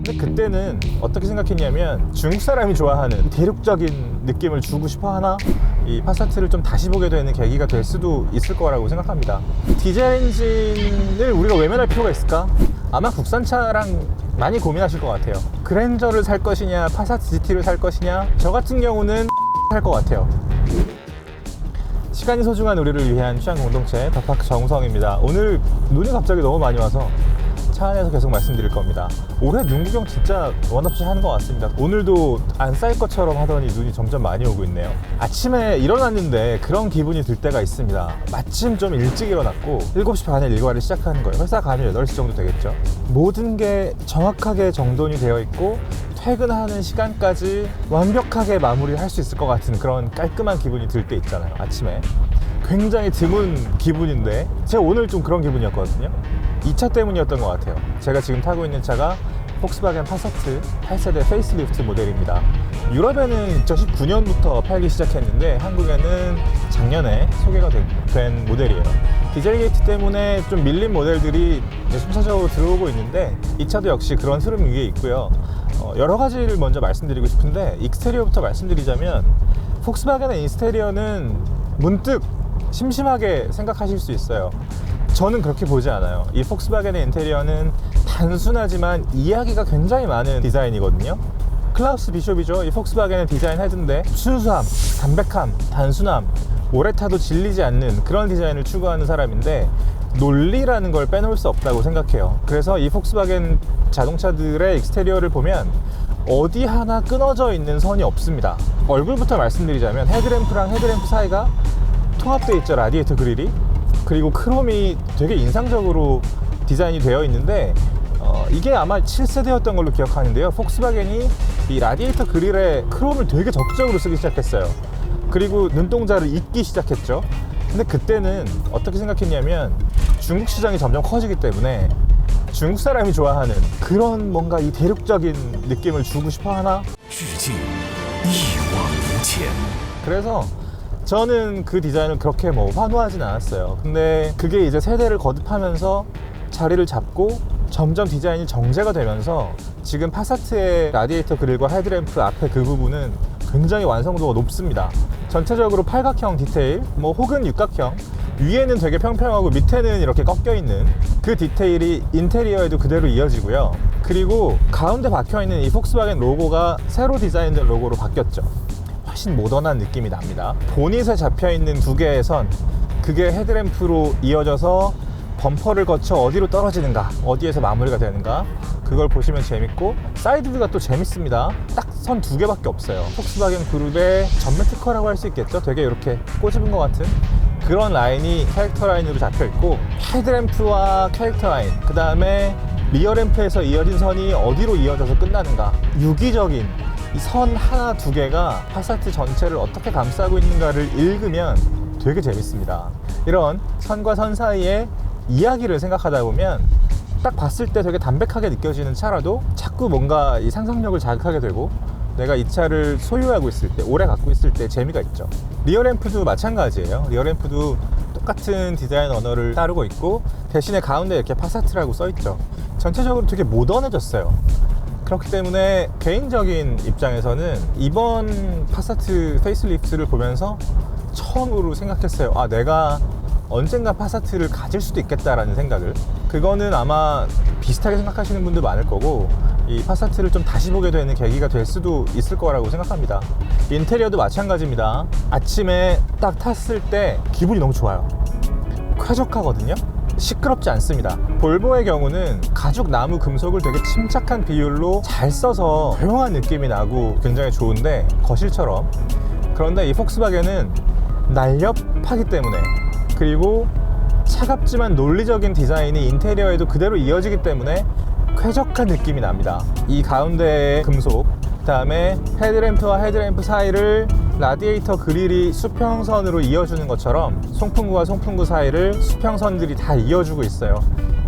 근데 그때는 어떻게 생각했냐면 중국 사람이 좋아하는 대륙적인 느낌을 주고 싶어 하나? 이 파사트를 좀 다시 보게 되는 계기가 될 수도 있을 거라고 생각합니다. 디젤 엔진을 우리가 외면할 필요가 있을까? 아마 국산차랑 많이 고민하실 것 같아요. 그랜저를 살 것이냐, 파사트 GT를 살 것이냐. 저 같은 경우는 살 것 같아요. 시간이 소중한 우리를 위한 취향 공동체 더파크 정우성입니다. 오늘 눈이 갑자기 너무 많이 와서 차 안에서 계속 말씀드릴 겁니다. 올해 눈 구경 진짜 원 없이 하는 것 같습니다. 오늘도 안 쌓일 것처럼 하더니 눈이 점점 많이 오고 있네요. 아침에 일어났는데 그런 기분이 들 때가 있습니다. 마침 좀 일찍 일어났고 7시 반에 일과를 시작하는 거예요. 회사 가면 8시 정도 되겠죠. 모든 게 정확하게 정돈이 되어 있고 퇴근하는 시간까지 완벽하게 마무리할 수 있을 것 같은 그런 깔끔한 기분이 들 때 있잖아요. 아침에 굉장히 드문 기분인데 제가 오늘 좀 그런 기분이었거든요. 이 차 때문이었던 것 같아요. 제가 지금 타고 있는 차가 폭스바겐 파사트 8세대 페이스리프트 모델입니다. 유럽에는 2019년부터 팔기 시작했는데 한국에는 작년에 소개가 된 모델이에요. 디젤 게이트 때문에 좀 밀린 모델들이 순차적으로 들어오고 있는데 이 차도 역시 그런 흐름 위에 있고요. 여러 가지를 먼저 말씀드리고 싶은데 익스테리어부터 말씀드리자면 폭스바겐의 인스테리어는 문득 심심하게 생각하실 수 있어요. 저는 그렇게 보지 않아요. 이 폭스바겐의 인테리어는 단순하지만 이야기가 굉장히 많은 디자인이거든요. 클라우스 비숍이죠. 이 폭스바겐의 디자인 헤드인데 순수함, 담백함, 단순함, 오래 타도 질리지 않는 그런 디자인을 추구하는 사람인데 논리라는 걸 빼놓을 수 없다고 생각해요. 그래서 이 폭스바겐 자동차들의 익스테리어를 보면 어디 하나 끊어져 있는 선이 없습니다. 얼굴부터 말씀드리자면 헤드램프랑 헤드램프 사이가 통합되어 있죠. 라디에이터 그릴이. 그리고 크롬이 되게 인상적으로 디자인이 되어 있는데 이게 아마 7세대였던 걸로 기억하는데요. 폭스바겐이 이 라디에이터 그릴에 크롬을 되게 적극적으로 쓰기 시작했어요. 그리고 눈동자를 잇기 시작했죠. 근데 그때는 어떻게 생각했냐면 중국 시장이 점점 커지기 때문에 중국 사람이 좋아하는 그런 뭔가 이 대륙적인 느낌을 주고 싶어 하나? 그래서 저는 그 디자인을 그렇게 뭐 환호하진 않았어요. 근데 그게 이제 세대를 거듭하면서 자리를 잡고 점점 디자인이 정제가 되면서 지금 파사트의 라디에이터 그릴과 헤드램프 앞에 그 부분은 굉장히 완성도가 높습니다. 전체적으로 팔각형 디테일, 뭐 혹은 육각형, 위에는 되게 평평하고 밑에는 이렇게 꺾여 있는 그 디테일이 인테리어에도 그대로 이어지고요. 그리고 가운데 박혀있는 이 폭스바겐 로고가 새로 디자인된 로고로 바뀌었죠. 훨씬 모던한 느낌이 납니다. 보닛에 잡혀있는 두 개의 선, 그게 헤드램프로 이어져서 범퍼를 거쳐 어디로 떨어지는가, 어디에서 마무리가 되는가, 그걸 보시면 재밌고, 사이드뷰가 또 재밌습니다. 딱 선 두 개밖에 없어요. 폭스바겐 그룹의 전면 특허라고 할 수 있겠죠. 되게 이렇게 꼬집은 것 같은 그런 라인이 캐릭터 라인으로 잡혀있고, 헤드램프와 캐릭터 라인, 그 다음에 리어램프에서 이어진 선이 어디로 이어져서 끝나는가, 유기적인 이 선 하나 두 개가 파사트 전체를 어떻게 감싸고 있는가를 읽으면 되게 재밌습니다. 이런 선과 선 사이에 이야기를 생각하다 보면 딱 봤을 때 되게 담백하게 느껴지는 차라도 자꾸 뭔가 이 상상력을 자극하게 되고 내가 이 차를 소유하고 있을 때, 오래 갖고 있을 때 재미가 있죠. 리어램프도 마찬가지예요. 리어램프도 똑같은 디자인 언어를 따르고 있고 대신에 가운데 이렇게 파사트라고 써있죠. 전체적으로 되게 모던해졌어요. 그렇기 때문에 개인적인 입장에서는 이번 파사트 페이스리프트를 보면서 처음으로 생각했어요. 아, 내가 언젠가 파사트를 가질 수도 있겠다라는 생각을. 그거는 아마 비슷하게 생각하시는 분도 많을 거고 이 파사트를 좀 다시 보게 되는 계기가 될 수도 있을 거라고 생각합니다. 인테리어도 마찬가지입니다. 아침에 딱 탔을 때 기분이 너무 좋아요. 쾌적하거든요. 시끄럽지 않습니다. 볼보의 경우는 가죽, 나무, 금속을 되게 침착한 비율로 잘 써서 조용한 느낌이 나고 굉장히 좋은데 거실처럼. 그런데 이 폭스바겐은 날렵하기 때문에, 그리고 차갑지만 논리적인 디자인이 인테리어에도 그대로 이어지기 때문에 쾌적한 느낌이 납니다. 이 가운데의 금속, 그 다음에 헤드램프와 헤드램프 사이를 라디에이터 그릴이 수평선으로 이어주는 것처럼 송풍구와 송풍구 사이를 수평선들이 다 이어주고 있어요.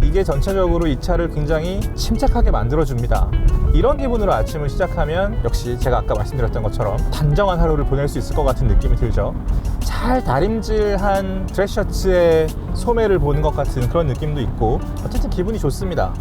이게 전체적으로 이 차를 굉장히 침착하게 만들어줍니다. 이런 기분으로 아침을 시작하면 역시 제가 아까 말씀드렸던 것처럼 단정한 하루를 보낼 수 있을 것 같은 느낌이 들죠. 잘 다림질한 드레스셔츠의 소매를 보는 것 같은 그런 느낌도 있고 어쨌든 기분이 좋습니다.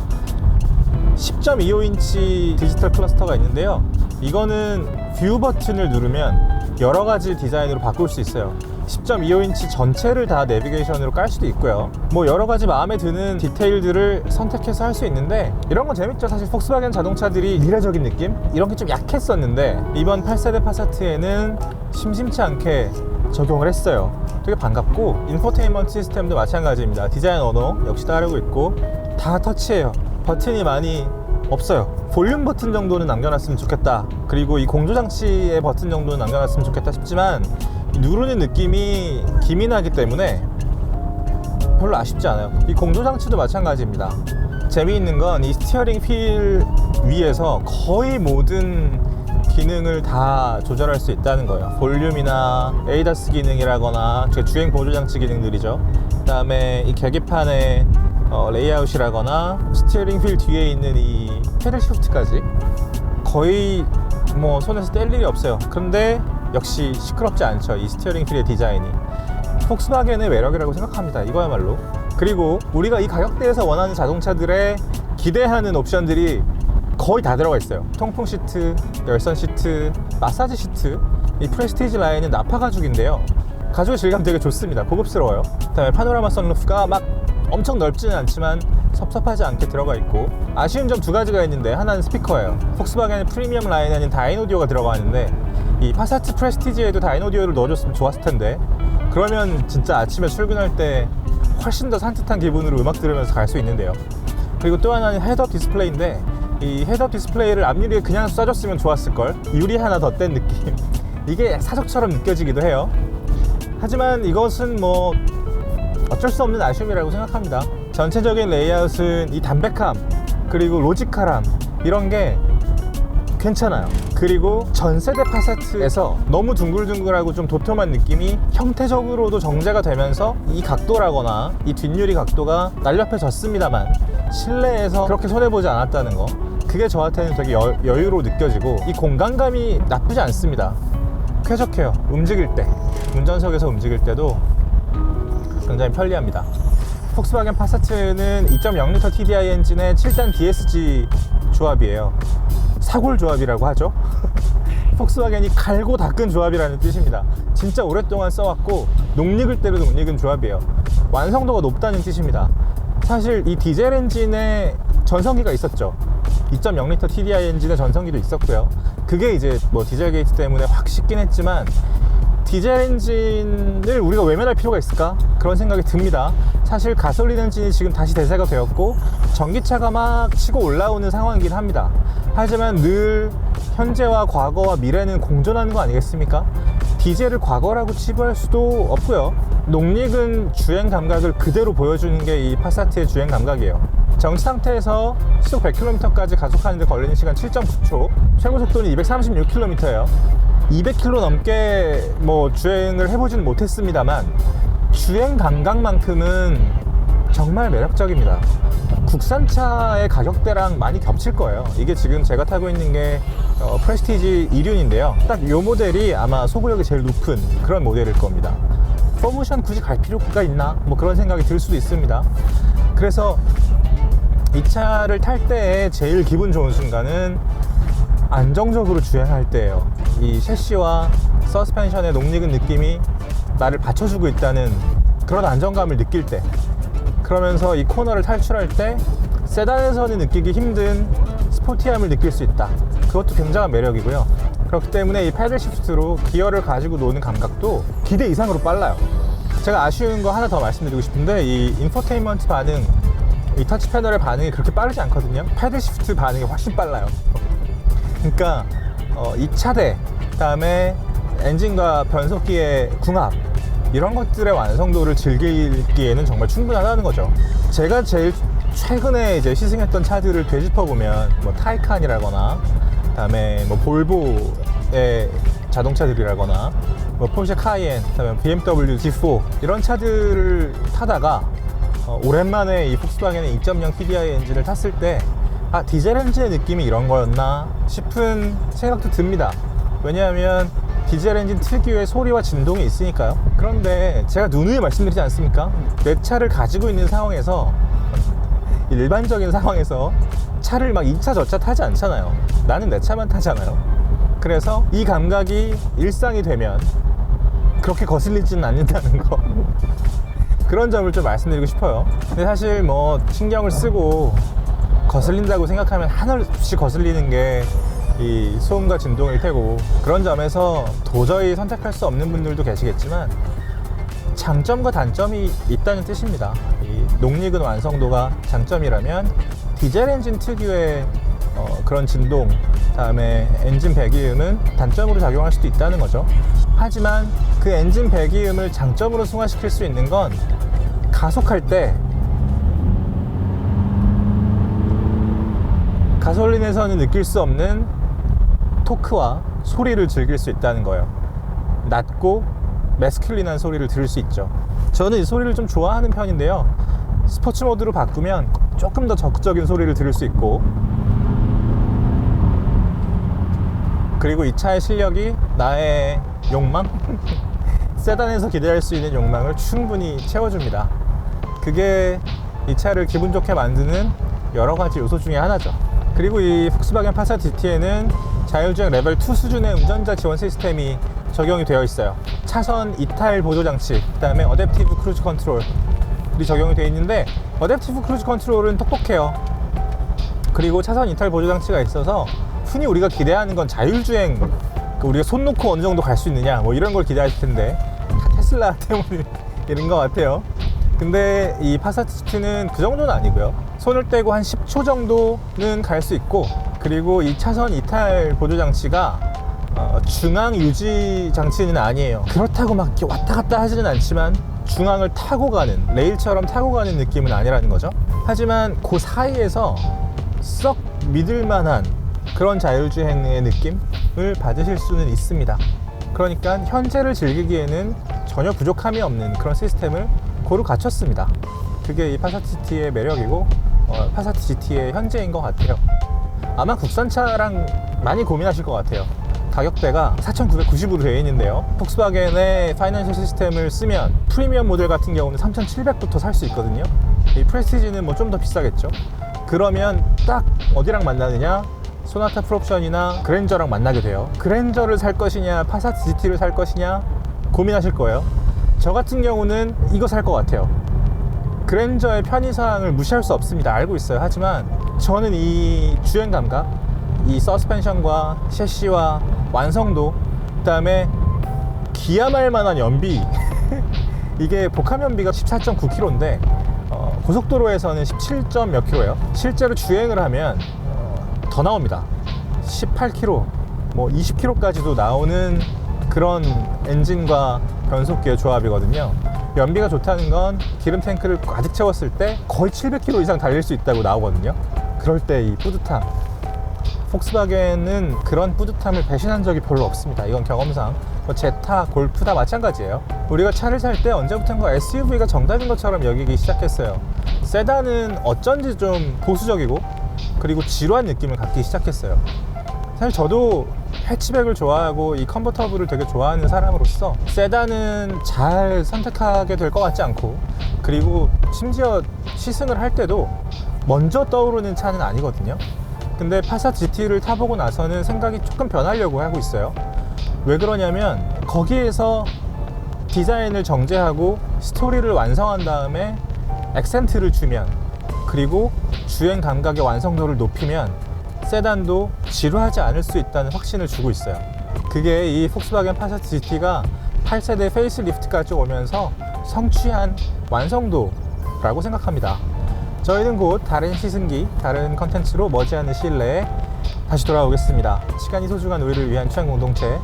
10.25인치 디지털 클러스터가 있는데요. 이거는 뷰 버튼을 누르면 여러 가지 디자인으로 바꿀 수 있어요. 10.25인치 전체를 다 내비게이션으로 깔 수도 있고요. 뭐 여러 가지 마음에 드는 디테일들을 선택해서 할 수 있는데 이런 건 재밌죠. 사실 폭스바겐 자동차들이 미래적인 느낌? 이런 게 좀 약했었는데 이번 8세대 파사트에는 심심치 않게 적용을 했어요. 되게 반갑고 인포테인먼트 시스템도 마찬가지입니다. 디자인 언어 역시 따르고 있고 다 터치예요. 버튼이 많이 없어요. 볼륨 버튼 정도는 남겨놨으면 좋겠다. 그리고 이 공조장치의 버튼 정도는 남겨놨으면 좋겠다 싶지만 누르는 느낌이 기민하기 때문에 별로 아쉽지 않아요. 이 공조장치도 마찬가지입니다. 재미있는 건 이 스티어링 휠 위에서 거의 모든 기능을 다 조절할 수 있다는 거예요. 볼륨이나 에이다스 기능이라거나 주행 보조장치 기능들이죠. 그 다음에 이 계기판의 레이아웃이라거나 스티어링 휠 뒤에 있는 이 패들 시프트까지 거의 뭐 손에서 뗄 일이 없어요. 그런데 역시 시끄럽지 않죠. 이 스티어링 휠의 디자인이 폭스바겐의 매력이라고 생각합니다. 이거야말로. 그리고 우리가 이 가격대에서 원하는 자동차들의 기대하는 옵션들이 거의 다 들어가 있어요. 통풍 시트, 열선 시트, 마사지 시트. 이 프레스티지 라인은 나파 가죽인데요. 가죽의 질감 되게 좋습니다. 고급스러워요. 그 다음에 파노라마 선루프가 막 엄청 넓지는 않지만 섭섭하지 않게 들어가 있고, 아쉬운 점 두 가지가 있는데 하나는 스피커예요. 폭스바겐의 프리미엄 라인에는 다인오디오가 들어가 있는데 이 파사트 프레스티지에도 다인오디오를 넣어줬으면 좋았을 텐데, 그러면 진짜 아침에 출근할 때 훨씬 더 산뜻한 기분으로 음악 들으면서 갈 수 있는데요. 그리고 또 하나는 헤드업 디스플레이인데 이 헤드업 디스플레이를 앞유리에 그냥 쏴줬으면 좋았을걸. 유리 하나 더 뗀 느낌. 이게 사족처럼 느껴지기도 해요. 하지만 이것은 뭐 어쩔 수 없는 아쉬움이라고 생각합니다. 전체적인 레이아웃은 이 담백함 그리고 로직함 이런 게 괜찮아요. 그리고 전세대 파사트에서 너무 둥글둥글하고 좀 도톰한 느낌이 형태적으로도 정제가 되면서 이 각도라거나 이 뒷유리 각도가 날렵해졌습니다만 실내에서 그렇게 손해보지 않았다는 거, 그게 저한테는 되게 여유로 느껴지고 이 공간감이 나쁘지 않습니다. 쾌적해요. 움직일 때, 운전석에서 움직일 때도 굉장히 편리합니다. 폭스바겐 파사트는 2.0L TDI 엔진의 7단 DSG 조합이에요. 사골 조합이라고 하죠. 폭스바겐이 갈고 닦은 조합이라는 뜻입니다. 진짜 오랫동안 써왔고 녹익을 대로 녹익은 조합이에요. 완성도가 높다는 뜻입니다. 사실 이 디젤 엔진에 전성기가 있었죠. 2.0L TDI 엔진의 전성기도 있었고요. 그게 이제 뭐 디젤 게이트 때문에 확 식긴 했지만 디젤 엔진을 우리가 외면할 필요가 있을까? 그런 생각이 듭니다. 사실 가솔린 엔진이 지금 다시 대세가 되었고 전기차가 막 치고 올라오는 상황이긴 합니다. 하지만 늘 현재와 과거와 미래는 공존하는 거 아니겠습니까? 디젤을 과거라고 치부할 수도 없고요. 녹익은 주행 감각을 그대로 보여주는 게 이 파사트의 주행 감각이에요. 정지 상태에서 시속 100km까지 가속하는 데 걸리는 시간 7.9초, 최고 속도는 236km예요 200km 넘게 뭐 주행을 해보지는 못했습니다만 주행 감각만큼은 정말 매력적입니다. 국산차의 가격대랑 많이 겹칠 거예요. 이게 지금 제가 타고 있는 게 프레스티지 2륜인데요. 딱 이 모델이 아마 소구력이 제일 높은 그런 모델일 겁니다. 4모션 굳이 갈 필요가 있나? 뭐 그런 생각이 들 수도 있습니다. 그래서 이 차를 탈 때의 제일 기분 좋은 순간은 안정적으로 주행할 때예요. 이 셰시와 서스펜션의 녹익은 느낌이 나를 받쳐주고 있다는 그런 안정감을 느낄 때, 그러면서 이 코너를 탈출할 때 세단에서는 느끼기 힘든 스포티함을 느낄 수 있다. 그것도 굉장한 매력이고요. 그렇기 때문에 이 패들 시프트로 기어를 가지고 노는 감각도 기대 이상으로 빨라요. 제가 아쉬운 거 하나 더 말씀드리고 싶은데 이 인포테인먼트 반응, 이 터치 패널의 반응이 그렇게 빠르지 않거든요. 패들 시프트 반응이 훨씬 빨라요. 그러니까 이 차대, 그 다음에 엔진과 변속기의 궁합, 이런 것들의 완성도를 즐기기에는 정말 충분하다는 거죠. 제가 제일 최근에 이제 시승했던 차들을 되짚어보면 뭐 타이칸이라거나 그 다음에 뭐 볼보의 자동차들이라거나 뭐 포르쉐 카이엔, 그 다음에 BMW G4 이런 차들을 타다가 오랜만에 이 폭스바겐의 2.0 TDI 엔진을 탔을 때 아, 디젤 엔진의 느낌이 이런 거였나 싶은 생각도 듭니다. 왜냐하면 디젤 엔진 특유의 소리와 진동이 있으니까요. 그런데 제가 누누이 말씀드리지 않습니까? 내 차를 가지고 있는 상황에서, 일반적인 상황에서 차를 막 2차 저차 타지 않잖아요. 나는 내 차만 타잖아요. 그래서 이 감각이 일상이 되면 그렇게 거슬리지는 않는다는 거 그런 점을 좀 말씀드리고 싶어요. 근데 사실 뭐 신경을 쓰고 거슬린다고 생각하면 한없이 거슬리는 게 이 소음과 진동일 테고, 그런 점에서 도저히 선택할 수 없는 분들도 계시겠지만 장점과 단점이 있다는 뜻입니다. 이 녹익은 완성도가 장점이라면 디젤 엔진 특유의 그런 진동, 다음에 엔진 배기음은 단점으로 작용할 수도 있다는 거죠. 하지만 그 엔진 배기음을 장점으로 승화시킬 수 있는 건 가속할 때 가솔린에서는 느낄 수 없는 토크와 소리를 즐길 수 있다는 거예요. 낮고 매스큘린한 소리를 들을 수 있죠. 저는 이 소리를 좀 좋아하는 편인데요, 스포츠 모드로 바꾸면 조금 더 적극적인 소리를 들을 수 있고, 그리고 이 차의 실력이 나의 욕망? 세단에서 기대할 수 있는 욕망을 충분히 채워줍니다. 그게 이 차를 기분 좋게 만드는 여러 가지 요소 중에 하나죠. 그리고 이 폭스바겐 파사트 GT에는 자율주행 레벨 2 수준의 운전자 지원 시스템이 적용이 되어 있어요. 차선 이탈 보조 장치, 그 다음에 어댑티브 크루즈 컨트롤이 적용이 되어 있는데, 어댑티브 크루즈 컨트롤은 똑똑해요. 그리고 차선 이탈 보조 장치가 있어서 흔히 우리가 기대하는 건 자율주행, 우리가 손 놓고 어느 정도 갈 수 있느냐 뭐 이런 걸 기대하실 텐데, 테슬라 때문에 이런 것 같아요. 근데 이 파사트 GT는 그 정도는 아니고요. 손을 떼고 한 10초 정도는 갈 수 있고, 그리고 이 차선 이탈 보조 장치가 중앙 유지 장치는 아니에요. 그렇다고 막 이렇게 왔다 갔다 하지는 않지만 중앙을 타고 가는, 레일처럼 타고 가는 느낌은 아니라는 거죠. 하지만 그 사이에서 썩 믿을 만한 그런 자율주행의 느낌을 받으실 수는 있습니다. 그러니까 현재를 즐기기에는 전혀 부족함이 없는 그런 시스템을 고루 갖췄습니다. 그게 이 파사트 GT의 매력이고 파사트 GT의 현재인 것 같아요. 아마 국산차랑 많이 고민하실 것 같아요. 가격대가 4,990으로 되어 있는데요, 폭스바겐의 파이낸셜 시스템을 쓰면 프리미엄 모델 같은 경우는 3,700부터 살 수 있거든요. 이 프레스티지는 뭐 좀 더 비싸겠죠. 그러면 딱 어디랑 만나느냐, 소나타 풀옵션이나 그랜저랑 만나게 돼요. 그랜저를 살 것이냐 파사트 GT를 살 것이냐 고민하실 거예요. 저 같은 경우는 이거 살 것 같아요. 그랜저의 편의사항을 무시할 수 없습니다. 알고 있어요. 하지만 저는 이 주행 감각, 이 서스펜션과 셰시와 완성도, 그 다음에 기함할 만한 연비 이게 복합 연비가 14.9km인데 고속도로에서는 17점 몇 km예요. 실제로 주행을 하면 더 나옵니다. 18km, 뭐 20km까지도 나오는 그런 엔진과 변속기의 조합이거든요. 연비가 좋다는 건 기름 탱크를 가득 채웠을 때 거의 700km 이상 달릴 수 있다고 나오거든요. 그럴 때 이 뿌듯함, 폭스바겐은 그런 뿌듯함을 배신한 적이 별로 없습니다. 이건 경험상 뭐 제타, 골프 다 마찬가지예요. 우리가 차를 살 때 언제부턴가 SUV가 정답인 것처럼 여기기 시작했어요. 세단은 어쩐지 좀 보수적이고 그리고 지루한 느낌을 갖기 시작했어요. 사실 저도 해치백을 좋아하고 이 컨버터블을 되게 좋아하는 사람으로서 세단은 잘 선택하게 될 것 같지 않고, 그리고 심지어 시승을 할 때도 먼저 떠오르는 차는 아니거든요. 근데 파사트 GT를 타보고 나서는 생각이 조금 변하려고 하고 있어요. 왜 그러냐면 거기에서 디자인을 정제하고 스토리를 완성한 다음에 액센트를 주면, 그리고 주행 감각의 완성도를 높이면 세단도 지루하지 않을 수 있다는 확신을 주고 있어요. 그게 이 폭스바겐 파사트 GT가 8세대 페이스리프트까지 오면서 성취한 완성도라고 생각합니다. 저희는 곧 다른 시승기, 다른 컨텐츠로 머지않은 시일 내에 다시 돌아오겠습니다. 시간이 소중한 우리를 위한 취향 공동체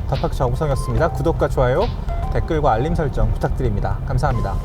덕팍 정우성이었습니다. 구독과 좋아요, 댓글과 알림 설정 부탁드립니다. 감사합니다.